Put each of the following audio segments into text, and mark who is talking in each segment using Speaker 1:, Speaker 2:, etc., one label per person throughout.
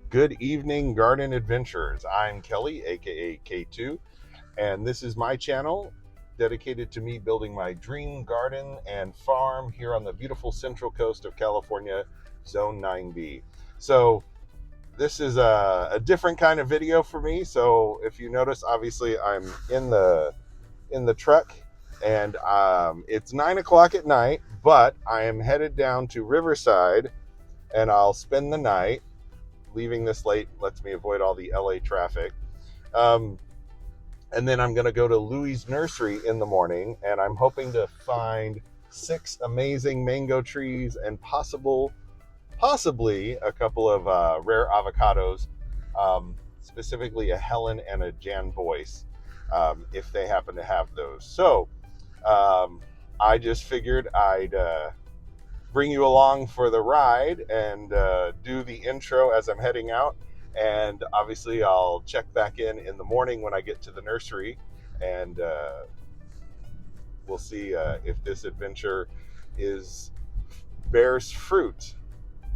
Speaker 1: Good evening, garden adventurers. I'm Kelly, aka K2, and this is my channel dedicated to me building my dream garden and farm here on the beautiful central coast of California, Zone 9B. So this is a different kind of video for me. So if you notice, obviously I'm in the truck, and it's 9 o'clock at night, but I am headed down to Riverside, and I'll spend the night. Leaving this late lets me avoid all the LA traffic. Um, and then I'm going to go to Louie's Nursery in the morning, and I'm hoping to find 6 amazing mango trees and possibly a couple of rare avocados, specifically a Helen and a Jan Boyce, if they happen to have those. So I just figured I'd bring you along for the ride and do the intro as I'm heading out. And obviously I'll check back in the morning when I get to the nursery, and we'll see if this adventure bears fruit.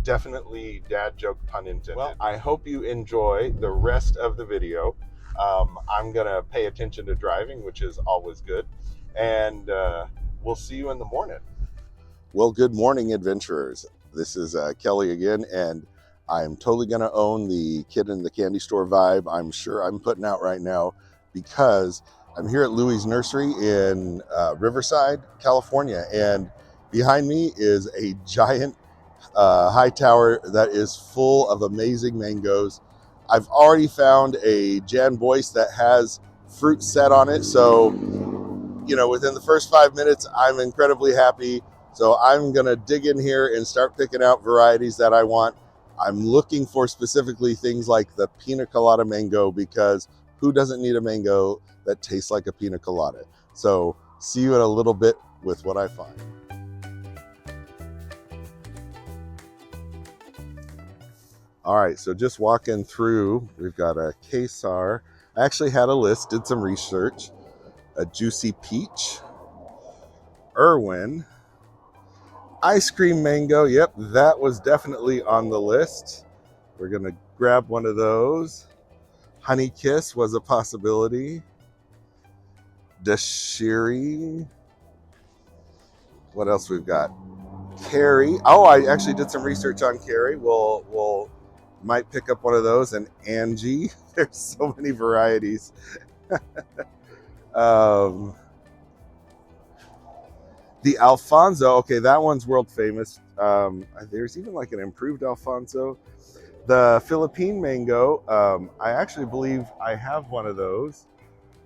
Speaker 1: Definitely dad joke, pun intended. Well, I hope you enjoy the rest of the video. I'm gonna pay attention to driving, which is always good, and we'll see you in the morning. Well, good morning, adventurers. This is Kelly again, and I'm totally going to own the kid in the candy store vibe. I'm sure I'm putting out right now because I'm here at Louie's Nursery in Riverside, California, and behind me is a giant high tower that is full of amazing mangoes. I've already found a Jan Boyce that has fruit set on it, so within the first 5 minutes, I'm incredibly happy. So I'm going to dig in here and start picking out varieties that I want. I'm looking for specifically things like the pina colada mango, because who doesn't need a mango that tastes like a pina colada? So see you in a little bit with what I find. All right, so just walking through, we've got a Kesar. I actually had a list, did some research. A juicy peach, Irwin, ice cream mango. Yep, that was definitely on the list. We're gonna grab one of those. Honey Kiss was a possibility. Dashiri. What else we've got? Carrie. Oh, I actually did some research on Carrie. We'll might pick up one of those. And Angie. There's so many varieties. The Alfonso, okay, that one's world famous. There's even like an improved Alfonso. The Philippine mango, I actually believe I have one of those.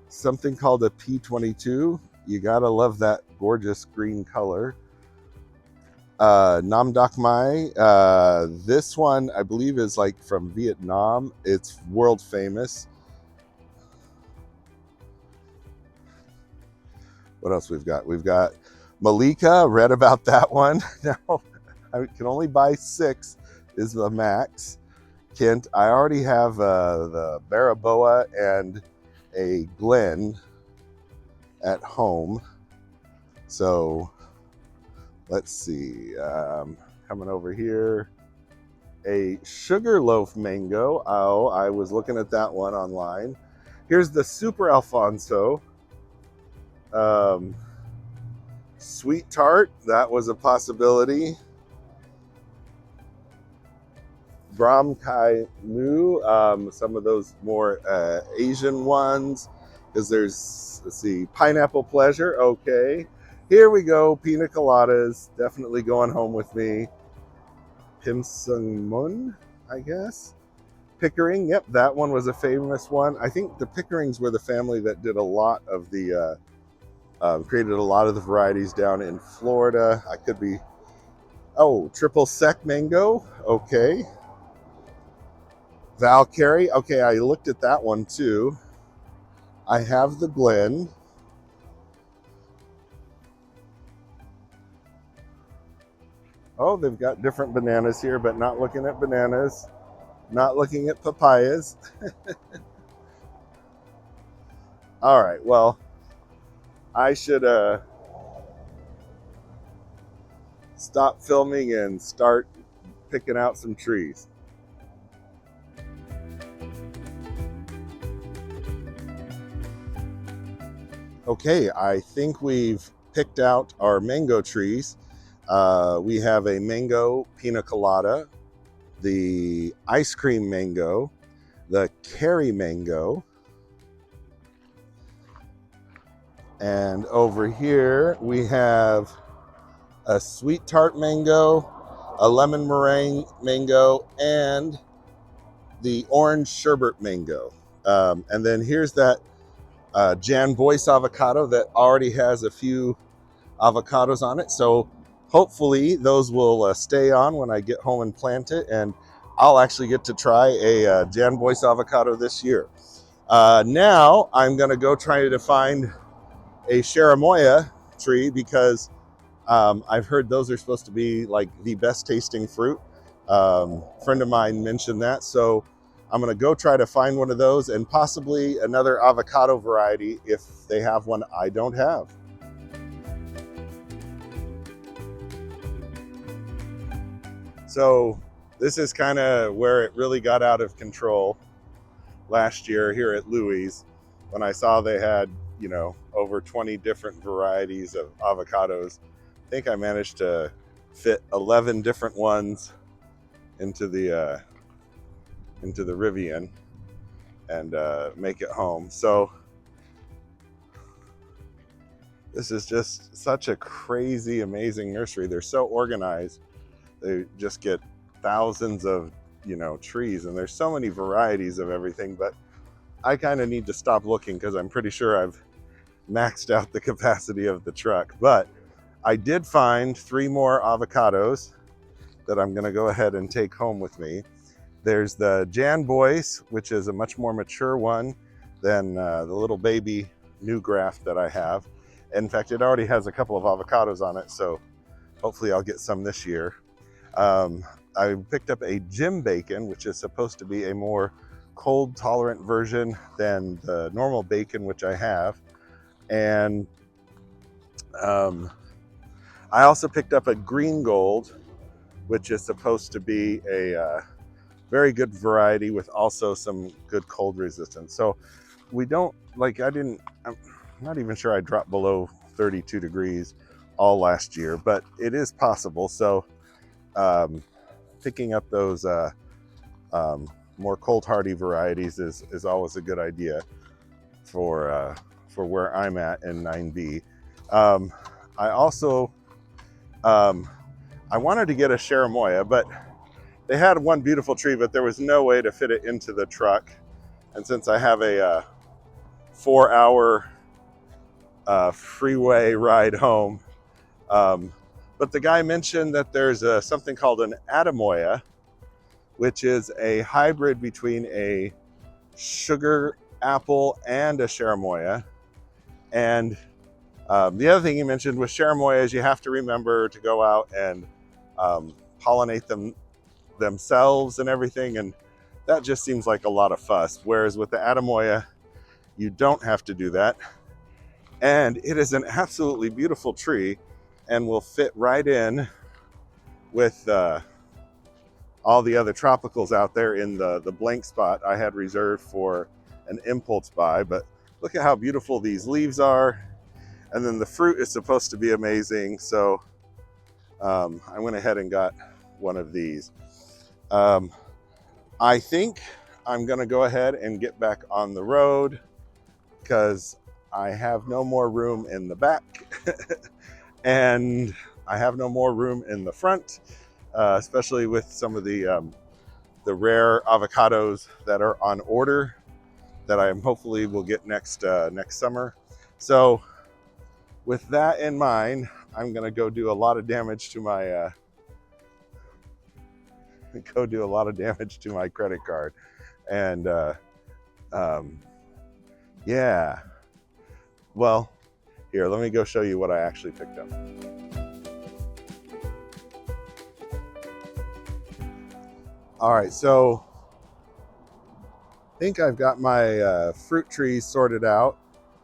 Speaker 1: Something called a P22. You gotta love that gorgeous green color. Nam Doc Mai. This one I believe is like from Vietnam. It's world famous. What else we've got? We've got Malika. Read about that one. Now I can only buy 6 is the max. Kent, I already have the Baraboa and a Glen at home. So let's see, coming over here, a Sugarloaf mango. Oh, I was looking at that one online. Here's the Super Alfonso. Sweet Tart, that was a possibility. Brahm Kai Mu, some of those more Asian ones, because there's, let's see, Pineapple Pleasure, okay. Here we go, Pina Coladas, definitely going home with me. Pim Sung Mun, I guess. Pickering, yep, that one was a famous one. I think the Pickerings were the family that did a lot of the, created a lot of the varieties down in Florida. I could be, oh, Triple Sec Mango, okay. Valkyrie, okay, I looked at that one too. I have the Glen. Oh, they've got different bananas here, but not looking at bananas. Not looking at papayas. All right, well, I should stop filming and start picking out some trees. Okay, I think we've picked out our mango trees. We have a mango pina colada, the ice cream mango, the cherry mango, and over here we have a sweet tart mango, a lemon meringue mango, and the orange sherbet mango. And then here's that Jan Boyce avocado that already has a few avocados on it. So hopefully those will stay on when I get home and plant it, and I'll actually get to try a Jan Boyce avocado this year. Now I'm going to go try to find a cherimoya tree because I've heard those are supposed to be like the best tasting fruit. A friend of mine mentioned that, so I'm going to go try to find one of those and possibly another avocado variety if they have one I don't have. So this is kind of where it really got out of control last year here at Louie's when I saw they had, you know, over 20 different varieties of avocados. I think I managed to fit 11 different ones into the Rivian and make it home. So this is just such a crazy, amazing nursery. They're so organized. They just get thousands of, you know, trees, and there's so many varieties of everything, but I kind of need to stop looking because I'm pretty sure I've maxed out the capacity of the truck. But I did find 3 more avocados that I'm going to go ahead and take home with me. There's the Jan Boyce, which is a much more mature one than the little baby new graft that I have. In fact, it already has a couple of avocados on it, so hopefully I'll get some this year. I picked up a Jim bacon, which is supposed to be a more cold tolerant version than the normal bacon, which I have. And I also picked up a green gold, which is supposed to be a very good variety with also some good cold resistance. So we don't, like, I'm not even sure I dropped below 32 degrees all last year, but it is possible. So picking up those more cold hardy varieties is always a good idea for where I'm at in 9B. I also I wanted to get a cherimoya, but they had one beautiful tree, but there was no way to fit it into the truck. And since I have a 4-hour freeway ride home, but the guy mentioned that there's something called an atamoya, which is a hybrid between a sugar apple and a cherimoya. And the other thing he mentioned with cherimoya is you have to remember to go out and pollinate them themselves and everything, and that just seems like a lot of fuss. Whereas with the atamoya, you don't have to do that, and it is an absolutely beautiful tree and will fit right in with all the other tropicals out there in the blank spot I had reserved for an impulse buy. But look at how beautiful these leaves are, and then the fruit is supposed to be amazing. So I went ahead and got one of these. I think I'm gonna go ahead and get back on the road because I have no more room in the back and I have no more room in the front, especially with some of the rare avocados that are on order that I hopefully will get next summer. So with that in mind, I'm gonna go do a lot of damage to my credit card. And yeah, well, here, let me go show you what I actually picked up. All right, so I think I've got my fruit trees sorted out,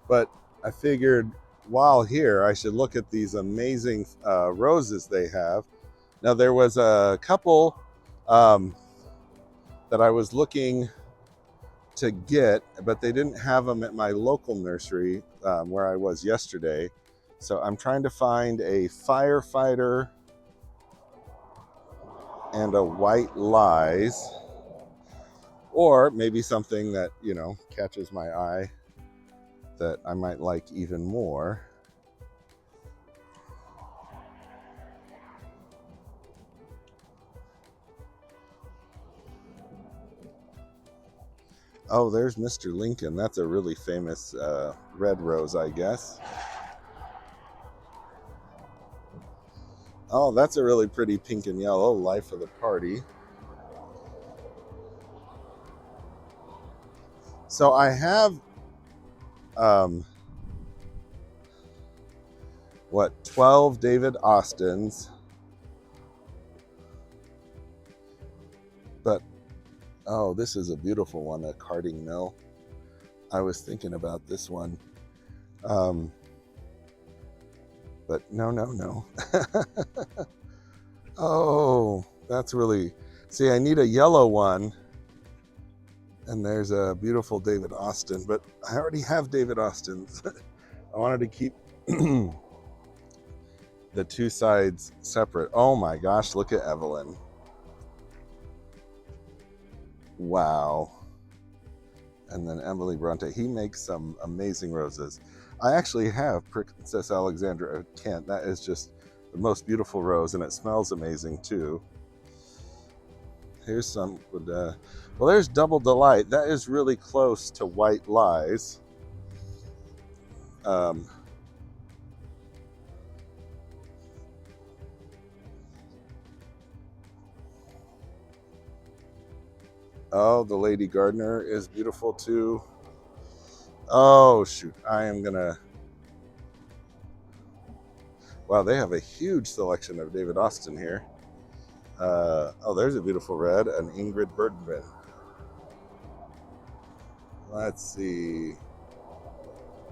Speaker 1: but I figured while here I should look at these amazing roses they have. Now there was a couple that I was looking to get, but they didn't have them at my local nursery where I was yesterday. So I'm trying to find a firefighter and a white lies, or maybe something that, you know, catches my eye that I might like even more. Oh, there's Mr. Lincoln. That's a really famous red rose, I guess. Oh, that's a really pretty pink and yellow, life of the party. So I have, what, 12 David Austins, but, oh, this is a beautiful one, a carding mill. I was thinking about this one. But no. Oh, that's really, see, I need a yellow one. And there's a beautiful David Austin, but I already have David Austins. I wanted to keep the two sides separate. Oh my gosh, look at Evelyn. Wow. And then Emily Bronte, he makes some amazing roses. I actually have Princess Alexandra Kent. That is just the most beautiful rose, and it smells amazing too. Here's some, well, there's Double Delight. That is really close to White Lies. Oh, the Lady Gardener is beautiful too. Oh, shoot. I am going to... Wow, they have a huge selection of David Austin here. Oh, there's a beautiful red, an Ingrid Bergman. Let's see.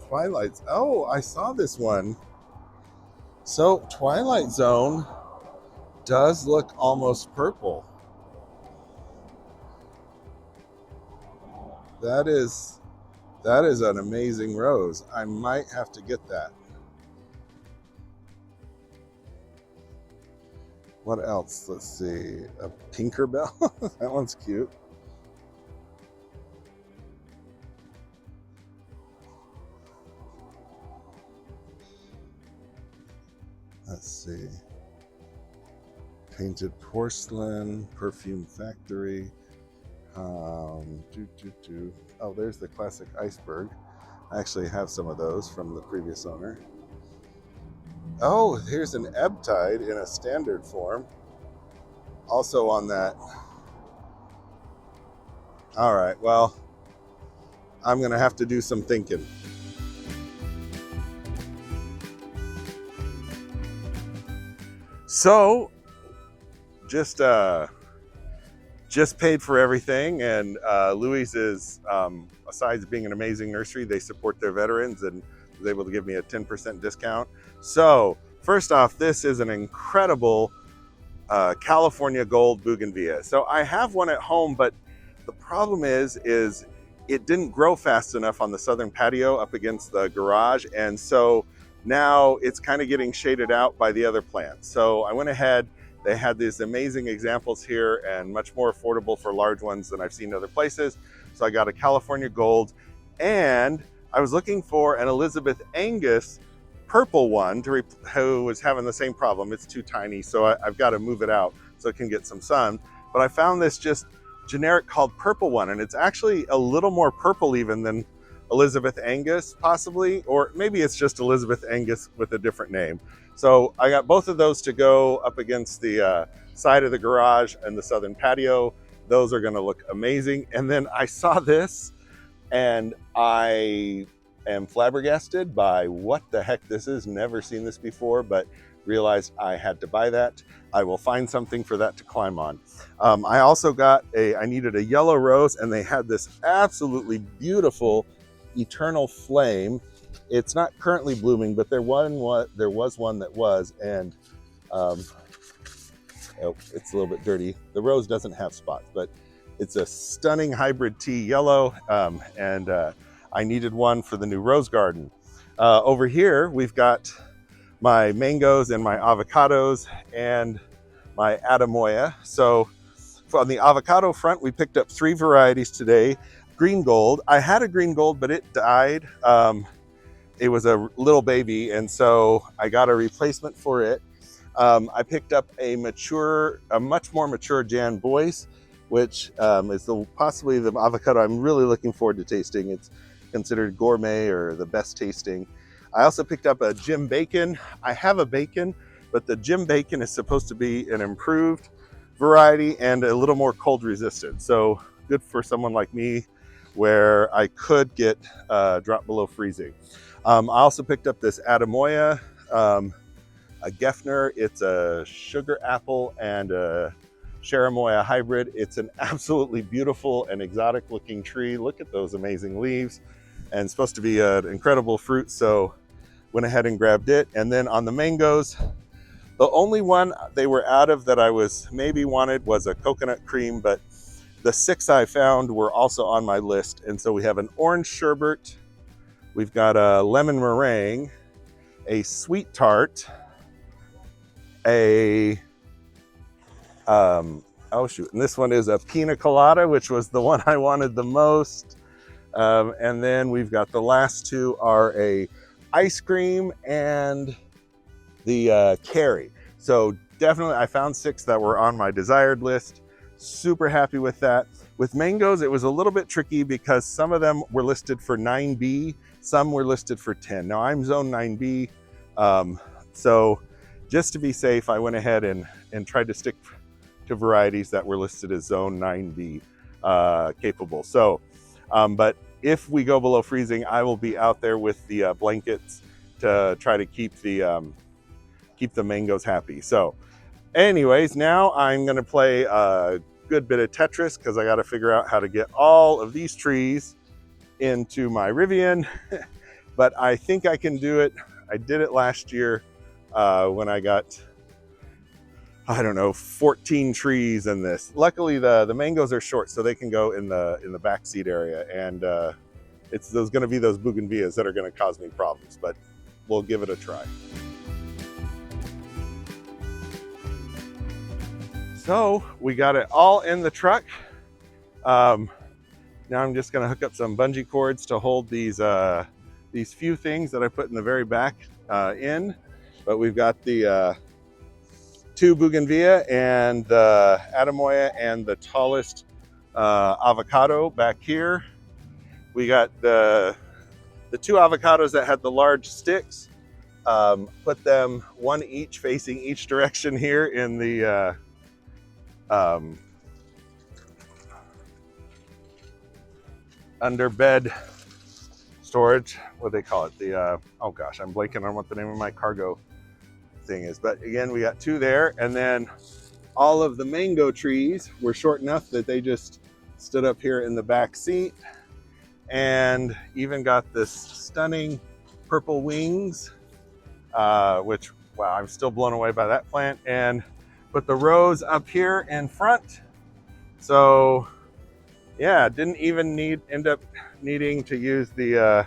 Speaker 1: Twilight's... Oh, I saw this one. So, Twilight Zone does look almost purple. That is an amazing rose. I might have to get that. What else? Let's see. A Tinkerbell. That one's cute. Let's see. Painted Porcelain, Perfume Factory. Oh, there's the classic iceberg. I actually have some of those from the previous owner. Oh, here's an ebb tide in a standard form. Also on that. All right, well, I'm going to have to do some thinking. So, just paid for everything, and Louie's is, besides being an amazing nursery, they support their veterans and was able to give me a 10% discount. So first off, this is an incredible California Gold Bougainvillea. So I have one at home, but the problem is it didn't grow fast enough on the southern patio up against the garage, and so now it's kind of getting shaded out by the other plants. So I went ahead. They had these amazing examples here and much more affordable for large ones than I've seen other places. So I got a California Gold, and I was looking for an Elizabeth Angus purple one who was having the same problem. It's too tiny, so I've got to move it out so it can get some sun. But I found this just generic called purple one, and it's actually a little more purple even than Elizabeth Angus possibly, or maybe it's just Elizabeth Angus with a different name. So I got both of those to go up against the side of the garage and the southern patio. Those are going to look amazing. And then I saw this, and I am flabbergasted by what the heck this is. Never seen this before, but realized I had to buy that. I will find something for that to climb on. I also got I needed a yellow rose, and they had this absolutely beautiful Eternal Flame. It's not currently blooming, but there was one that was, and oh, it's a little bit dirty. The rose doesn't have spots, but It's a stunning hybrid tea yellow, and I needed one for the new rose garden. Over here, we've got my mangoes and my avocados and my Adamoya. So on the avocado front, we picked up 3 varieties today. Green gold. I had a green gold, but it died. It was a little baby, and so I got a replacement for it. I picked up a much more mature Jan Boyce, which is possibly the avocado I'm really looking forward to tasting. It's considered gourmet or the best tasting. I also picked up a Jim Bacon. I have a bacon, but the Jim Bacon is supposed to be an improved variety and a little more cold resistant. So good for someone like me where I could get drop below freezing. I also picked up this Adamoya, a Geffner. It's a sugar apple and a Cherimoya hybrid. It's an absolutely beautiful and exotic looking tree. Look at those amazing leaves, and it's supposed to be an incredible fruit. So went ahead and grabbed it. And then on the mangoes, the only one they were out of that I was maybe wanted was a coconut cream, but the 6 I found were also on my list. And so we have an orange sherbet, we've got a lemon meringue, a sweet tart, and this one is a pina colada, which was the one I wanted the most. And then we've got the last 2 are a ice cream and the carry. So definitely I found 6 that were on my desired list. Super happy with that. With mangoes, it was a little bit tricky because some of them were listed for 9B, some were listed for 10. Now I'm zone 9B, so just to be safe, I went ahead and tried to stick to varieties that were listed as zone 9B capable. So, but if we go below freezing, I will be out there with the blankets to try to keep the mangoes happy. So anyways, now I'm gonna play a good bit of Tetris because I gotta figure out how to get all of these trees into my Rivian, but I think I can do it. I did it last year when I got, I don't know, 14 trees in this. Luckily the mangoes are short, so they can go in the back seat area, and it's going to be those bougainvilleas that are going to cause me problems, but we'll give it a try. So we got it all in the truck. Now I'm just going to hook up some bungee cords to hold these few things that I put in the very back in. But we've got the 2 bougainvillea and the Adamoya and the tallest avocado back here. We got the 2 avocados that had the large sticks. Put them 1 each facing each direction here in the under bed storage. What do they call it? The oh gosh, I'm blanking on what the name of my cargo thing is. But again, we got 2 there, and then all of the mango trees were short enough that they just stood up here in the back seat, and even got this stunning purple wings, which, wow, I'm still blown away by that plant, and put the rose up here in front. So yeah, didn't even end up needing to use the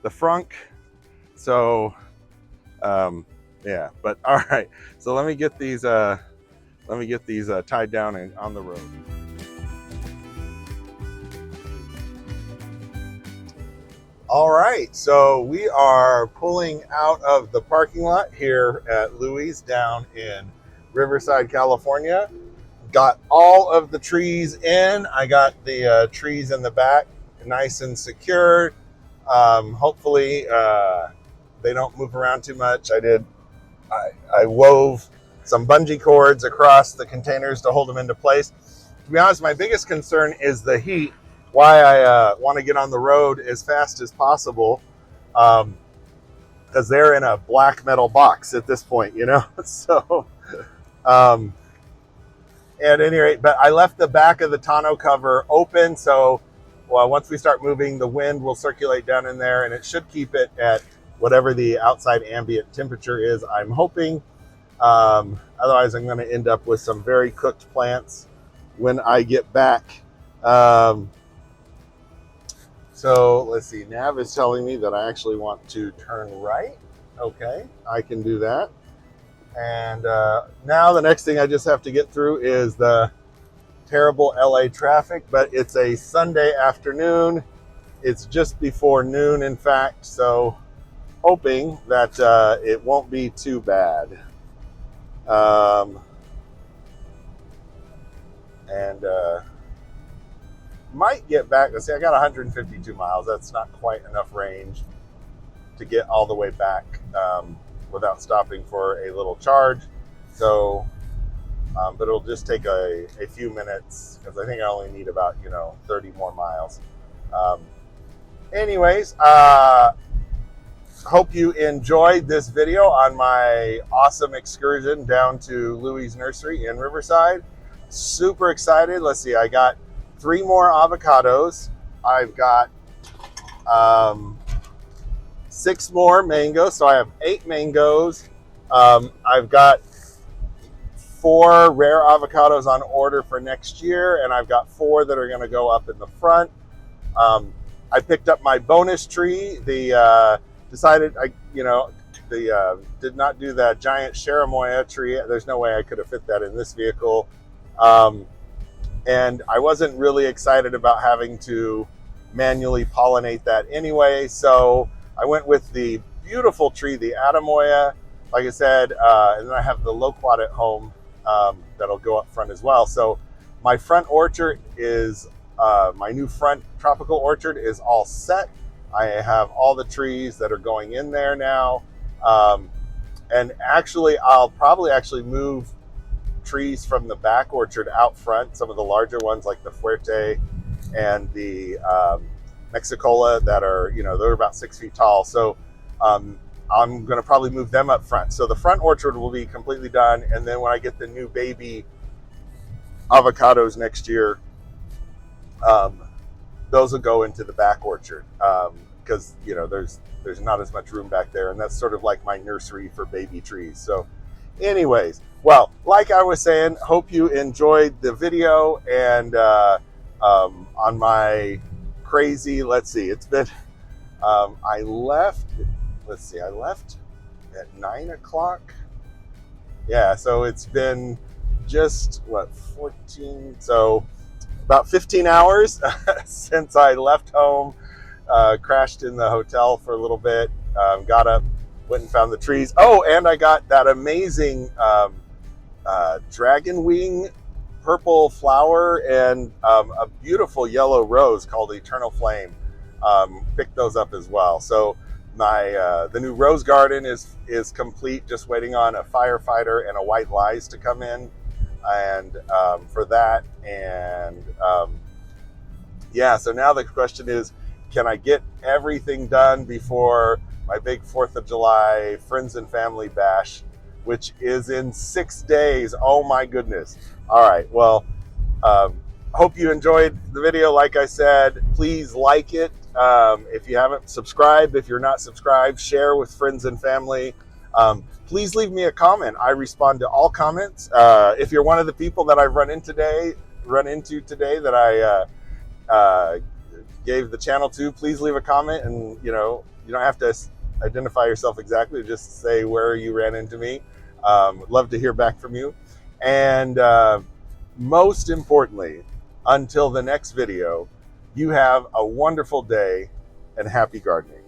Speaker 1: frunk. So yeah, but all right. So let me get these tied down and on the road. All right, so we are pulling out of the parking lot here at Louie's down in Riverside, California. Got all of the trees in. I got the trees in the back nice and secured. Hopefully they don't move around too much. I wove some bungee cords across the containers to hold them into place. To be honest, my biggest concern is the heat. Why I want to get on the road as fast as possible, because they're in a black metal box at this point, you know. So at any rate, but I left the back of the tonneau cover open, so once we start moving, the wind will circulate down in there, and it should keep it at whatever the outside ambient temperature is, I'm hoping. Otherwise, I'm going to end up with some very cooked plants. when I get back. Um, so let's see, Nav is telling me that I actually want to turn right. Okay, I can do that. And now the next thing I just have to get through is the terrible LA traffic, but it's a Sunday afternoon. It's just before noon, in fact, so hoping that it won't be too bad. And might get back. Let's see, I got 152 miles. That's not quite enough range to get all the way back without stopping for a little charge. So, but it'll just take a few minutes because I think I only need about 30 more miles. Anyways, hope you enjoyed this video on my awesome excursion down to Louie's Nursery in Riverside. Super excited. Let's see, I got 3 more avocados. I've got 6 more mangoes, so I have 8 mangoes. I've got 4 rare avocados on order for next year, and I've got 4 that are going to go up in the front. I picked up my bonus tree. Decided did not do that giant cherimoya tree. There's no way I could have fit that in this vehicle. And I wasn't really excited about having to manually pollinate that anyway. So I went with the beautiful tree, the Adamoya, like I said, and then I have the loquat at home that'll go up front as well. So my front orchard is, my new front tropical orchard is all set. I have all the trees that are going in there now. And actually, I'll probably actually move trees from the back orchard out front, some of the larger ones like the Fuerte and the Mexicola that are, they're about 6 feet tall. So I'm going to probably move them up front. So the front orchard will be completely done. And then when I get the new baby avocados next year, those will go into the back orchard because there's not as much room back there, and that's sort of like my nursery for baby trees. So anyways, well, like I was saying, hope you enjoyed the video. And on my crazy, let's see, it's been I left at 9 o'clock. Yeah, so it's been just 14, so about 15 hours since I left home, crashed in the hotel for a little bit, got up, went and found the trees. Oh, and I got that amazing dragon wing purple flower and a beautiful yellow rose called Eternal Flame. Picked those up as well. So my the new rose garden is complete, just waiting on a firefighter and a white lies to come in. And for that, and yeah, so now the question is, can I get everything done before my big 4th of July friends and family bash, which is in 6 days? Oh my goodness. All right, well, hope you enjoyed the video. Like I said, please like it. If you haven't subscribed, if you're not subscribed, share with friends and family. Please leave me a comment. I respond to all comments. If you're one of the people that I've run into today that I gave the channel to, please leave a comment. And you don't have to identify yourself exactly. Just say where you ran into me. Love to hear back from you. And most importantly, until the next video, you have a wonderful day and happy gardening.